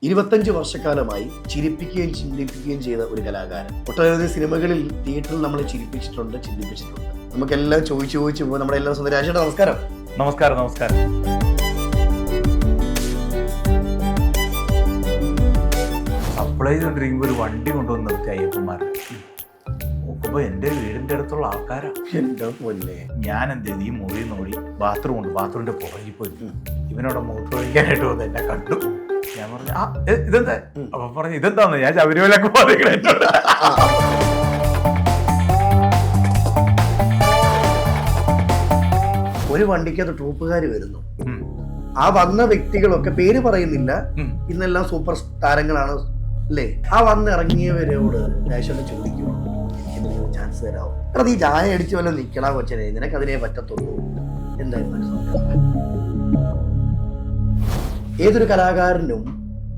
25 വർഷക്കാലമായി ചിരിപ്പിക്കുകയും ചിന്തിപ്പിക്കുകയും ചെയ്ത ഒരു കലാകാരൻ. ഒട്ടനവധി സിനിമകളിൽ തിയേറ്ററിൽ നമ്മളെ ചിരിപ്പിച്ചിട്ടുണ്ട്, ചിന്തിപ്പിച്ചിട്ടുണ്ട്. നമുക്കെല്ലാം ചോദിച്ചു പോകും. നമ്മുടെ എല്ലാ സ്വന്തം രാജേട്ടാ നമസ്കാരം. നമസ്കാരം. നമസ്കാരം. സപ്ലൈ ചെയ്തുകൊണ്ടിരിക്കുമ്പോൾ ഒരു വണ്ടി കൊണ്ടുവന്ന് നിർത്തി അയ്യപ്പന്മാർ നോക്കുമ്പോൾ എൻ്റെ വീടിൻ്റെ അടുത്തുള്ള ആൾക്കാരാ. എൻ്റെ പൊന്നേ, ഞാൻ എന്ത് ചെയ്തു, ഈ മുറി നോടി ബാത്റൂമിൻ്റെ പുറകിൽ പോയി ഇവനോട് മൂത്ര ഒഴിക്കാനായിട്ട് വന്ന് എന്നെ കണ്ടു. ഞാൻ പറഞ്ഞു ഇതെന്താ? അപ്പൊ പറഞ്ഞു ഇതെന്താന്ന്. ഞാൻ ശബരിമലയൊക്കെ പോകാനായിട്ടുണ്ട്. ഒരു വണ്ടിക്കകത്ത് ട്രൂപ്പുകാർ വരുന്നു. ആ വന്ന വ്യക്തികളൊക്കെ പേര് പറയുന്നില്ല, ഇന്നെല്ലാം സൂപ്പർ താരങ്ങളാണ് അല്ലേ. ആ വന്നിറങ്ങിയവരോട് രാജേഷ് ചോദിക്കും, എനിക്ക് ചാൻസ് തരാമോ? കാരണം ഈ ചായ അടിച്ചു വല്ല നിൽക്കണ കൊച്ചനെ, നിനക്ക് അതിനെ പറ്റത്തുള്ളൂ. എന്തായിരുന്നു? ഏതൊരു കലാകാരനും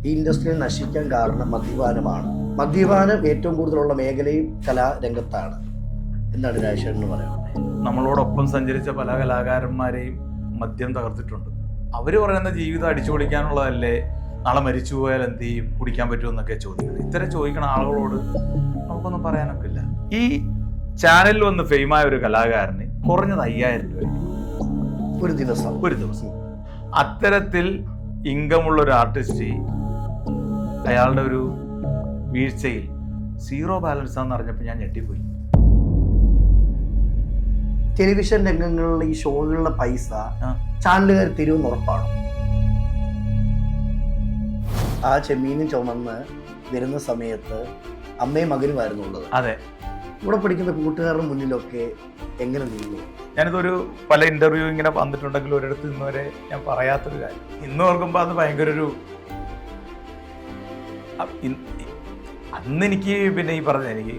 ഈ ഇൻഡസ്ട്രിയിൽ നശിക്കാൻ കാരണം മദ്യപാനമാണ്. മദ്യപാനം ഏറ്റവും കൂടുതലുള്ള മേഖലയും കലാരംഗത്താണ്. എന്താണ് രാജേഷ് പറയുന്നത്? നമ്മളോടൊപ്പം സഞ്ചരിച്ച പല കലാകാരന്മാരെയും മദ്യം തകർത്തിട്ടുണ്ട്. അവര് പറയുന്ന ജീവിതം അടിച്ചു പൊളിക്കാനുള്ളതല്ലേ, നാളെ മരിച്ചു പോയാൽ എന്ത് ചെയ്യും, കുടിക്കാൻ പറ്റുമെന്നൊക്കെ ചോദിക്കുന്നത്. ഇത്തരം ചോദിക്കണ ആളുകളോട് നമുക്കൊന്നും പറയാനൊക്കെ ഇല്ല. ഈ ചാനലിൽ വന്ന് ഫെയിമായ ഒരു കലാകാരന് കുറഞ്ഞത് 5000 രൂപ ഒരു ദിവസം. അത്തരത്തിൽ ഇൻകമുള്ള ഒരു ആർട്ടിസ്റ്റ് അയാളുടെ ഒരു വീഴ്ചയിൽ 0 ബാലൻസ് ആണെന്ന് അറിഞ്ഞപ്പോൾ ഞാൻ ഞെട്ടിപ്പോയി. ടെലിവിഷൻ രംഗങ്ങളിലെ ഈ ഷോകളിലെ പൈസ ചാനലുകാർ തരുമെന്ന് ഉറപ്പാണ്. ആ ചെമ്മീനും ചുമന്ന് വരുന്ന സമയത്ത് അമ്മയും മകനുമായിരുന്നു ഉള്ളത്. അതെ. ഇവിടെ പഠിക്കുന്ന കൂട്ടുകാരുടെ മുന്നിലൊക്കെ എങ്ങനെ നീങ്ങും? ഞാനിതൊരു പല ഇന്റർവ്യൂ ഇങ്ങനെ വന്നിട്ടുണ്ടെങ്കിൽ ഒരിടത്ത് ഇന്നുവരെ ഞാൻ പറയാത്തൊരു കാര്യം. ഇന്ന് ഓർക്കുമ്പോൾ അത് ഭയങ്കര ഒരു അന്ന് എനിക്ക് പിന്നെ ഈ പറഞ്ഞ എനിക്ക്